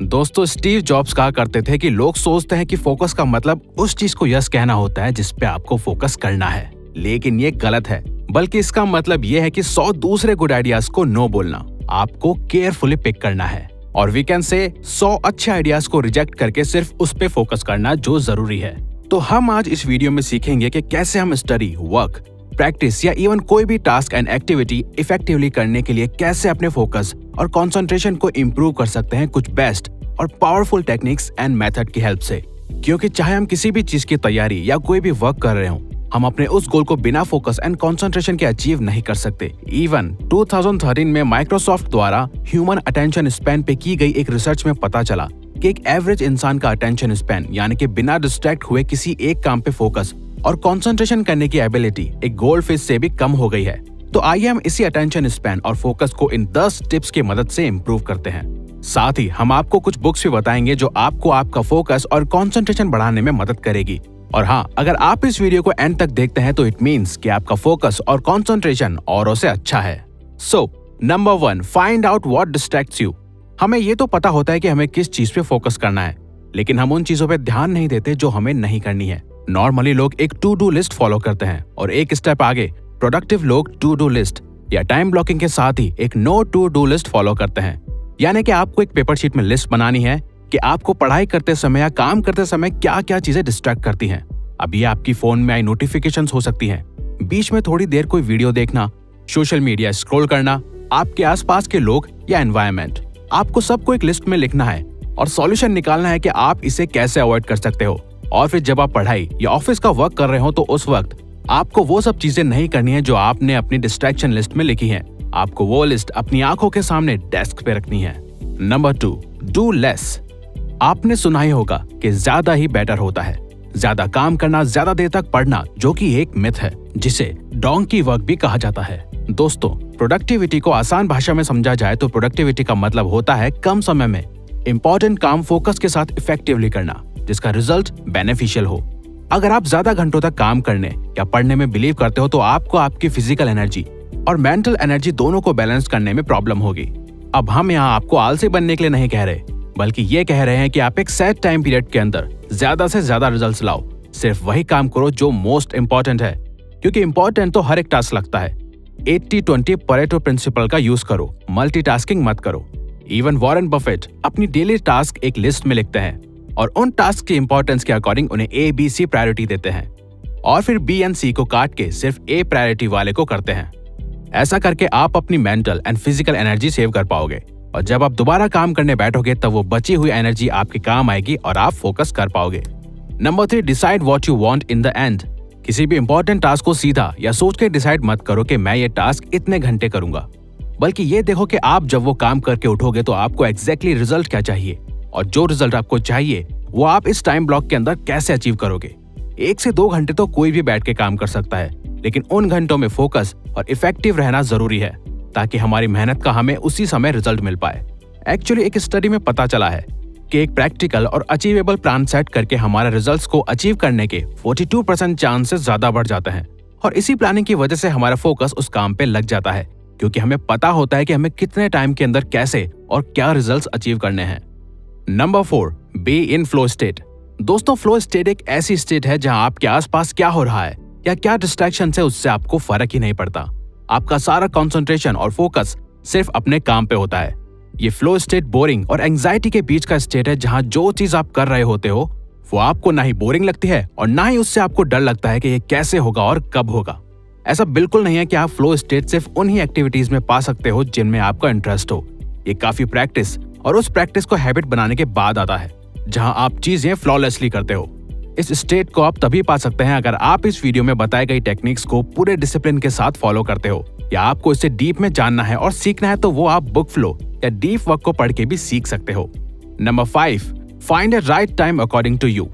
दोस्तों, Steve jobs कहा करते थे कि लोग सोचते हैं कि फोकस का मतलब उस चीज को यस कहना होता है जिस पे आपको फोकस करना है, लेकिन ये गलत है। बल्कि इसका मतलब ये है कि 100 दूसरे गुड आइडियाज को नो बोलना, आपको केयरफुली पिक करना है। और वी कैन से 100 अच्छे आइडियाज को रिजेक्ट करके सिर्फ उस पे फोकस करना जो जरूरी है। तो हम आज इस वीडियो में सीखेंगे कि कैसे हम स्टडी, वर्क, प्रैक्टिस या इवन कोई भी टास्क एंड एक्टिविटी इफेक्टिवली करने के लिए कैसे अपने फोकस और कंसंट्रेशन को इम्प्रूव कर सकते हैं कुछ बेस्ट और पावरफुल टेक्निक्स एंड मेथड की हेल्प से। क्योंकि चाहे हम किसी भी चीज की तैयारी या कोई भी वर्क कर रहे हो, हम अपने उस गोल को बिना फोकस एंड कंसंट्रेशन के अचीव नहीं कर सकते। इवन 2013 में माइक्रोसॉफ्ट द्वारा ह्यूमन अटेंशन स्पैन पे की गई एक रिसर्च में पता चला कि एक एवरेज इंसान का अटेंशन स्पैन यानी कि बिना डिस्ट्रैक्ट हुए किसी एक काम पे फोकस और कंसंट्रेशन करने की एबिलिटी एक गोल्ड फिश से भी कम हो गई है। तो आइए हम इसी अटेंशन स्पैन और फोकस को इन 10 टिप्स की मदद से इम्प्रूव करते हैं। साथ ही हम आपको कुछ बुक्स भी बताएंगे जो आपको आपका फोकस और कंसंट्रेशन बढ़ाने में मदद करेगी। और हाँ, अगर आप इस वीडियो को एंड तक देखते हैं तो इट मींस कि आपका फोकस और कंसंट्रेशन औरों से अच्छा है। So number 1, find out what distracts you. हमें ये तो पता होता है कि हमें किस चीज पे फोकस करना है, लेकिन हम उन चीजों पे ध्यान नहीं देते जो हमें नहीं करनी है। नॉर्मली लोग एक टू डू लिस्ट फॉलो करते हैं और एक स्टेप आगे प्रोडक्टिव लोग टू डू लिस्ट या टाइम ब्लॉकिंग के साथ ही एक no to do list follow करते हैं। यानी कि आपको एक पेपर शीट में लिस्ट बनानी है कि आपको पढ़ाई करते समय या काम करते समय क्या क्या चीजें डिस्ट्रैक्ट करती हैं। अब ये आपकी फोन में आई नोटिफिकेशंस हो सकती हैं, बीच में थोड़ी देर कोई वीडियो देखना, सोशल मीडिया स्क्रॉल करना, आपके आसपास के लोग या एनवायरनमेंट। आपको सबको एक लिस्ट में लिखना है और सॉल्यूशन निकालना है कि आप इसे कैसे अवॉइड कर सकते हो। और फिर जब आप पढ़ाई या ऑफिस का वर्क कर रहे हो तो उस वक्त आपको वो सब चीजें नहीं करनी है जो आपने अपनी डिस्ट्रैक्शन लिस्ट में लिखी है। आपको वो लिस्ट अपनी आंखों के सामने डेस्क पे रखनी है। Number 2, do less. आपने सुना ही होगा कि ज्यादा ही बेटर होता है। ज्यादा काम करना, ज्यादा देर तक पढ़ना, जो कि एक मिथ है जिसे डोंकी वर्क भी कहा जाता है। दोस्तों, प्रोडक्टिविटी को आसान भाषा में समझा जाए तो प्रोडक्टिविटी का मतलब होता है कम समय में इंपॉर्टेंट काम फोकस के साथ इफेक्टिवली करना, जिसका रिजल्ट बेनिफिशियल हो। अगर आप ज्यादा घंटों तक काम करने या पढ़ने में बिलीव करते हो तो आपको आपकी फिजिकल एनर्जी और मेंटल एनर्जी दोनों को बैलेंस करने में प्रॉब्लम होगी। अब हम यहाँ आपको आलसी बनने के लिए नहीं कह रहे, बल्कि ये कह रहे हैं कि आप एक सेट टाइम पीरियड के अंदर ज्यादा से ज्यादा रिजल्ट्स लाओ। सिर्फ वही काम करो जो मोस्ट इंपॉर्टेंट है, क्योंकि इंपॉर्टेंट तो हर एक टास्क लगता है। 80-20 परेटो प्रिंसिपल का यूज करो, मल्टीटास्किंग मत करो। इवन वॉरेन बफेट अपनी डेली टास्क एक लिस्ट में लिखते हैं और उन टास्क की इंपॉर्टेंस के अकॉर्डिंग उन्हें ABC प्रायोरिटी देते हैं और फिर B और C को काट के सिर्फ A प्रायोरिटी वाले को करते हैं। ऐसा करके आप अपनी mental and physical energy save कर पाओगे और जब आप दोबारा काम करने बैठोगे तब वो बची हुई एनर्जी आपके काम आएगी और आप फोकस कर पाओगे। Number 3, decide what you want in the end. किसी भी इंपॉर्टेंट टास्क को सीधा या सोच के डिसाइड मत करो कि मैं ये टास्क इतने घंटे करूंगा, बल्कि ये देखो कि आप जब वो काम करके उठोगे तो आपको एग्जैक्टली रिजल्ट क्या चाहिए और जो रिजल्ट आपको चाहिए वो आप इस टाइम ब्लॉक के अंदर कैसे अचीव करोगे। 1 से 2 घंटे तो कोई भी बैठ के काम कर सकता है, लेकिन उन घंटों में फोकस और इफेक्टिव रहना जरूरी है ताकि हमारी मेहनत का हमें उसी समय रिजल्ट मिल पाए। एक्चुअली एक स्टडी में पता चला है कि एक प्रैक्टिकल और अचीवेबल प्लान सेट करके हमारे रिजल्ट्स को अचीव करने के 42% चांसेस ज्यादा बढ़ जाते हैं। और इसी प्लानिंग की वजह से हमारा फोकस उस काम पे लग जाता है, क्योंकि हमें पता होता है कि हमें कितने टाइम के अंदर कैसे और क्या रिजल्ट्स अचीव करने हैं। Number 4, be in flow state. दोस्तों, फ्लो स्टेट एक ऐसी स्टेट है जहां आपके आसपास क्या हो रहा है या क्या डिस्ट्रैक्शन है उससे आपको फर्क ही नहीं पड़ता। आपका सारा कंसंट्रेशन और फोकस सिर्फ अपने काम पे होता है। ये फ्लो स्टेट बोरिंग और एंजाइटी के बीच का स्टेट है जहां जो चीज आप कर रहे होते हो वो आपको ना ही बोरिंग लगती है और ना ही उससे आपको डर लगता है कि ये कैसे होगा और कब होगा। ऐसा बिल्कुल नहीं है कि आप फ्लो स्टेट सिर्फ उन्हीं एक्टिविटीज में पा सकते हो जिनमें आपका इंटरेस्ट हो। ये काफी प्रैक्टिस और उस प्रैक्टिस को हैबिट बनाने के बाद आता है जहां आप चीजें फ्लॉलेसली करते हो। इस स्टेट को आप तभी पा सकते हैं अगर आप इस वीडियो में बताई गई टेक्निक्स को पूरे डिसिप्लिन के साथ फॉलो करते हो, या आपको इसे डीप में जानना है और सीखना है तो वो आप बुक फ्लो या डीप वर्क को पढ़ के भी सीख सकते हो। Number 5, find a right time according to you.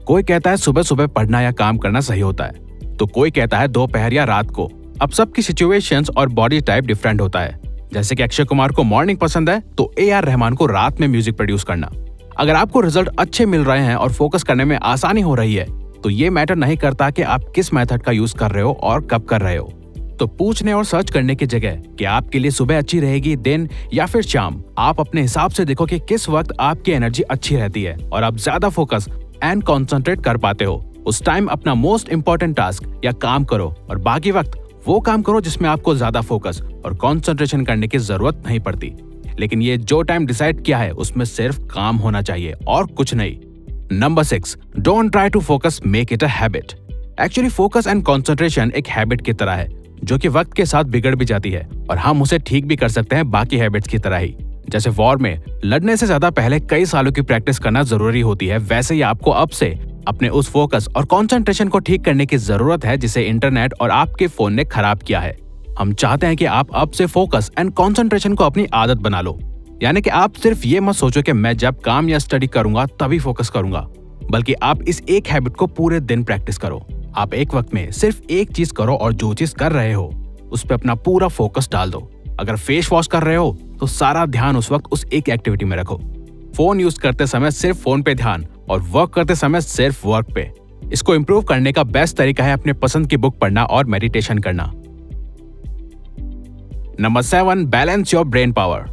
कोई कहता है सुबह सुबह पढ़ना या काम करना सही होता है, तो कोई कहता है दोपहर या रात को। अब सबकी सिचुएशंस और बॉडी टाइप डिफरेंट होता है। जैसे कि अक्षय कुमार को मॉर्निंग पसंद है तो AR रहमान को रात में म्यूजिक प्रोड्यूस करना। अगर आपको रिजल्ट अच्छे मिल रहे हैं और फोकस करने में आसानी हो रही है तो ये मैटर नहीं करता कि आप किस मेथड का यूज कर रहे हो और कब कर रहे हो। तो पूछने और सर्च करने की जगह कि आपके लिए सुबह अच्छी रहेगी, दिन या फिर शाम, आप अपने हिसाब से देखो कि किस वक्त आपकी एनर्जी अच्छी रहती है और आप ज्यादा फोकस एंड कॉन्सेंट्रेट कर पाते हो। उस टाइम अपना मोस्ट इंपॉर्टेंट टास्क या काम करो और बाकी वक्त वो काम करो जिसमें आपको ज्यादा फोकस और कॉन्सेंट्रेशन करने की जरूरत नहीं पड़ती। लेकिन ये जो टाइम डिसाइड किया है उसमें सिर्फ काम होना चाहिए और कुछ नहीं। Number 6, don't try to focus, make it a habit. Actually focus and concentration एक हैबिट की तरह है जो कि वक्त के साथ बिगड़ भी जाती है और हम उसे ठीक भी कर सकते हैं बाकी हैबिट्स की तरह ही। जैसे वॉर में लड़ने से ज्यादा पहले कई सालों की प्रैक्टिस करना जरूरी होती है, वैसे ही आपको अब से अपने उस फोकस और कंसंट्रेशन को ठीक करने की जरूरत है जिसे इंटरनेट और आपके फोन ने खराब किया है। हम चाहते हैं कि आप अब से फोकस एंड कंसंट्रेशन को अपनी आदत बना लो, यानी कि आप सिर्फ ये मत सोचो कि मैं जब काम या स्टडी करूंगा तभी फोकस करूंगा, बल्कि आप इस एक हैबिट को पूरे दिन प्रैक्टिस करो। आप एक वक्त में सिर्फ एक चीज करो और जो चीज कर रहे हो उस पर अपना पूरा फोकस डाल दो। अगर फेस वॉश कर रहे हो तो सारा ध्यान उस वक्त उस एक एक्टिविटी में रखो। फोन यूज करते समय सिर्फ फोन पे ध्यान और वर्क करते समय सिर्फ वर्क पे। इसको इंप्रूव करने का बेस्ट तरीका है अपने पसंद की बुक पढ़ना और मेडिटेशन करना। Number 7, balance your brain power.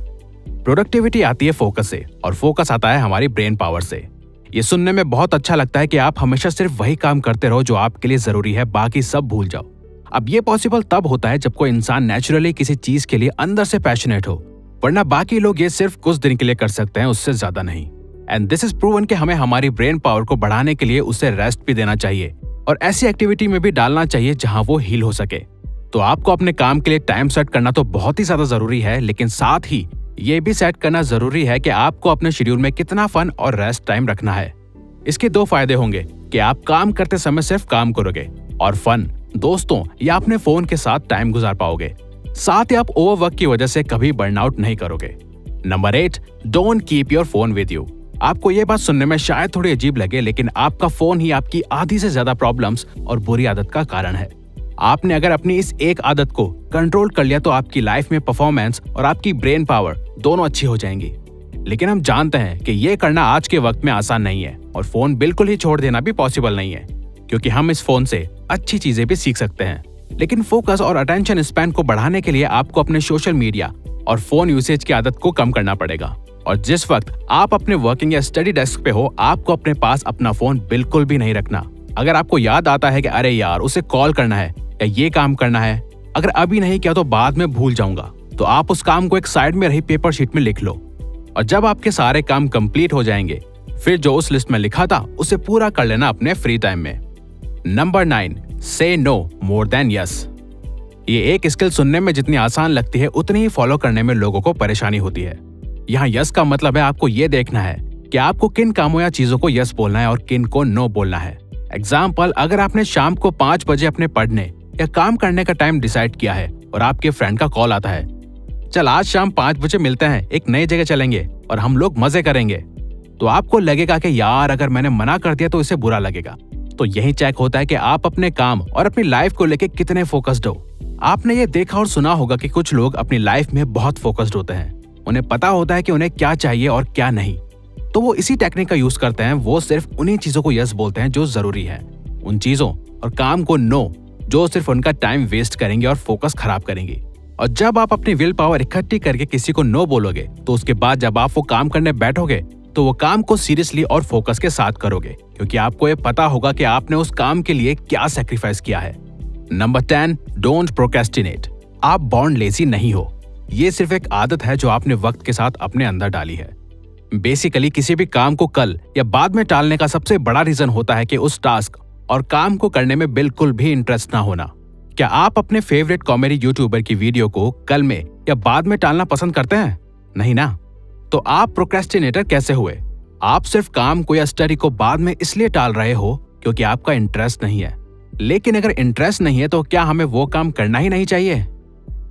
Productivity आती है फोकस से और फोकस आता है हमारी ब्रेन पावर से। ये सुनने में बहुत अच्छा लगता है कि आप हमेशा सिर्फ वही काम करते रहो जो आपके लिए जरूरी है, बाकी सब भूल जाओ। अब ये पॉसिबल तब होता है जब कोई इंसान नेचुरली किसी चीज के लिए अंदर से पैशनेट हो, वरना बाकी लोग ये सिर्फ कुछ दिन के लिए कर सकते हैं, उससे ज्यादा नहीं। एंड दिस इज प्रूवन कि हमें हमारी ब्रेन पावर को बढ़ाने के लिए उसे रेस्ट भी देना चाहिए और ऐसी एक्टिविटी में भी डालना चाहिए जहां वो हील हो सके। तो आपको अपने काम के लिए टाइम सेट करना तो बहुत ही ज्यादा जरूरी है, लेकिन साथ ही ये भी सेट करना जरूरी है कि आपको अपने शेड्यूल में कितना फन और रेस्ट टाइम रखना है। इसके 2 फायदे होंगे कि आप काम करते समय सिर्फ काम करोगे और फन, दोस्तों या अपने फोन के साथ टाइम गुजार पाओगे। साथ ही आप ओवरवर्क की वजह से कभी बर्नआउट नहीं करोगे। Number 8, don't keep your phone with you. आपको ये बात सुनने में शायद थोड़ी अजीब लगे, लेकिन आपका फोन ही आपकी आधी से ज्यादा प्रॉब्लम्स और बुरी आदत का कारण है। आपने अगर अपनी इस एक आदत को कंट्रोल कर लिया तो आपकी लाइफ में परफॉर्मेंस और आपकी ब्रेन पावर दोनों अच्छी हो जाएंगी। लेकिन हम जानते हैं कि ये करना आज के वक्त में आसान नहीं है और फोन बिल्कुल ही छोड़ देना भी पॉसिबल नहीं है, क्योंकि हम इस फोन से अच्छी चीजें भी सीख सकते हैं। लेकिन फोकस और अटेंशन स्पैन को बढ़ाने के लिए आपको अपने सोशल मीडिया और फोन यूसेज की आदत को कम करना पड़ेगा। और जिस वक्त आप अपने वर्किंग या स्टडी डेस्क पे हो, आपको अपने पास अपना फोन बिल्कुल भी नहीं रखना। अगर आपको याद आता है कि अरे यार उसे कॉल करना है या ये काम करना है, अगर अभी नहीं किया तो बाद में भूल जाऊंगा, तो आप उस काम को एक साइड में रही पेपर शीट में लिख लो और जब आपके सारे काम कंप्लीट हो जाएंगे फिर जो उस लिस्ट में लिखा था उसे पूरा कर लेना अपने फ्री टाइम में। नंबर 9, से नो मोर देन यस। ये एक स्किल सुनने में जितनी आसान लगती है उतनी ही फॉलो करने में लोगों को परेशानी होती है। यहाँ यस का मतलब है आपको ये देखना है कि आपको किन कामों या चीजों को यस बोलना है और किन को नो बोलना है। एग्जाम्पल, अगर आपने शाम को 5 बजे अपने पढ़ने या काम करने का टाइम डिसाइड किया है और आपके फ्रेंड का कॉल आता है, चल आज शाम 5 बजे मिलते हैं, एक नई जगह चलेंगे और हम लोग मजे करेंगे, तो आपको लगेगा कि यार अगर मैंने मना कर दिया तो इसे बुरा लगेगा। तो यही चेक होता है कि आप अपने काम और अपनी लाइफ को लेके कितने फोकस्ड हो। आपने ये देखा और सुना होगा कि कुछ लोग अपनी लाइफ में बहुत फोकस्ड होते हैं, उन्हें पता होता है कि उन्हें क्या चाहिए और क्या नहीं, तो वो इसी टेक्निक का यूज करते हैं। वो सिर्फ उन्हीं चीजों को यस बोलते हैं जो जरूरी है, उन चीजों और काम को नो जो सिर्फ उनका टाइम वेस्ट करेंगे और फोकस खराब करेंगे। और जब आप अपनी विल पावर इकट्ठी करके किसी को नो बोलोगे तो उसके बाद जब आप वो काम करने बैठोगे तो वो काम को सीरियसली और फोकस के साथ करोगे, क्योंकि आपको ये पता होगा कि आपने उस काम के लिए क्या सैक्रिफाइस किया है। Number 10, don't procrastinate. आप बॉर्न लेजी नहीं हो, ये सिर्फ एक आदत है जो आपने वक्त के साथ अपने अंदर डाली है। बेसिकली किसी भी काम को कल या बाद में टालने का सबसे बड़ा रीजन होता है कि उस टास्क और काम को करने में बिल्कुल भी इंटरेस्ट ना होना। क्या आप अपने फेवरेट कॉमेडी यूट्यूबर की वीडियो को कल में या बाद में टालना पसंद करते हैं? नहीं ना। तो आप प्रोक्रेस्टिनेटर कैसे हुए? आप सिर्फ काम को या स्टडी को बाद में इसलिए टाल रहे हो क्योंकि आपका इंटरेस्ट नहीं है। लेकिन अगर इंटरेस्ट नहीं है तो क्या हमें वो काम करना ही नहीं चाहिए?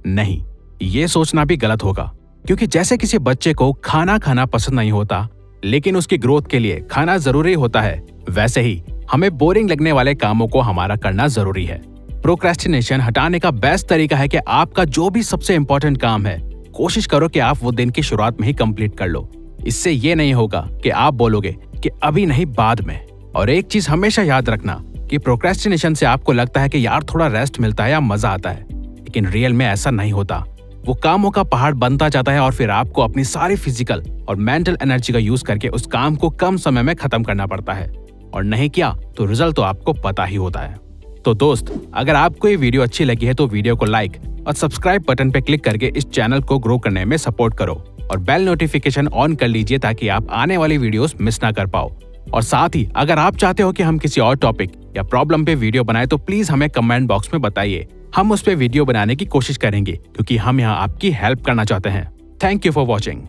नहीं, ये सोचना भी गलत होगा, क्योंकि जैसे किसी बच्चे को खाना खाना पसंद नहीं होता लेकिन उसकी ग्रोथ के लिए खाना जरूरी होता है, वैसे ही हमें बोरिंग लगने वाले कामों को हमारा करना जरूरी है। प्रोक्रेस्टिनेशन हटाने का बेस्ट तरीका है कि आपका जो भी सबसे इंपॉर्टेंट काम है, कोशिश करो कि आप वो दिन की शुरुआत में ही कंप्लीट कर लो। इससे ये नहीं होगा कि आप बोलोगे कि अभी नहीं बाद में। और एक चीज हमेशा याद रखना कि प्रोक्रेस्टिनेशन से आपको लगता है कि यार थोड़ा रेस्ट मिलता है या मजा आता है, लेकिन रियल में ऐसा नहीं होता। वो कामों का पहाड़ बनता जाता है और फिर आपको अपनी सारी फिजिकल और मेंटल एनर्जी का यूज करके उस काम को कम समय में खत्म करना पड़ता है, और नहीं किया तो रिजल्ट तो आपको पता ही होता है। तो दोस्त, अगर आपको ये वीडियो अच्छी लगी है तो वीडियो को लाइक और सब्सक्राइब बटन पे क्लिक करके इस चैनल को ग्रो करने में सपोर्ट करो और बेल नोटिफिकेशन ऑन कर लीजिए ताकि आप आने वाली वीडियोस मिस ना कर पाओ। और साथ ही अगर आप चाहते हो कि हम किसी और टॉपिक या प्रॉब्लम पे वीडियो बनाएं तो प्लीज हमें कमेंट बॉक्स में बताइए। हम उस पे वीडियो बनाने की कोशिश करेंगे क्योंकि हम यहाँ आपकी हेल्प करना चाहते हैं। Thank you for watching.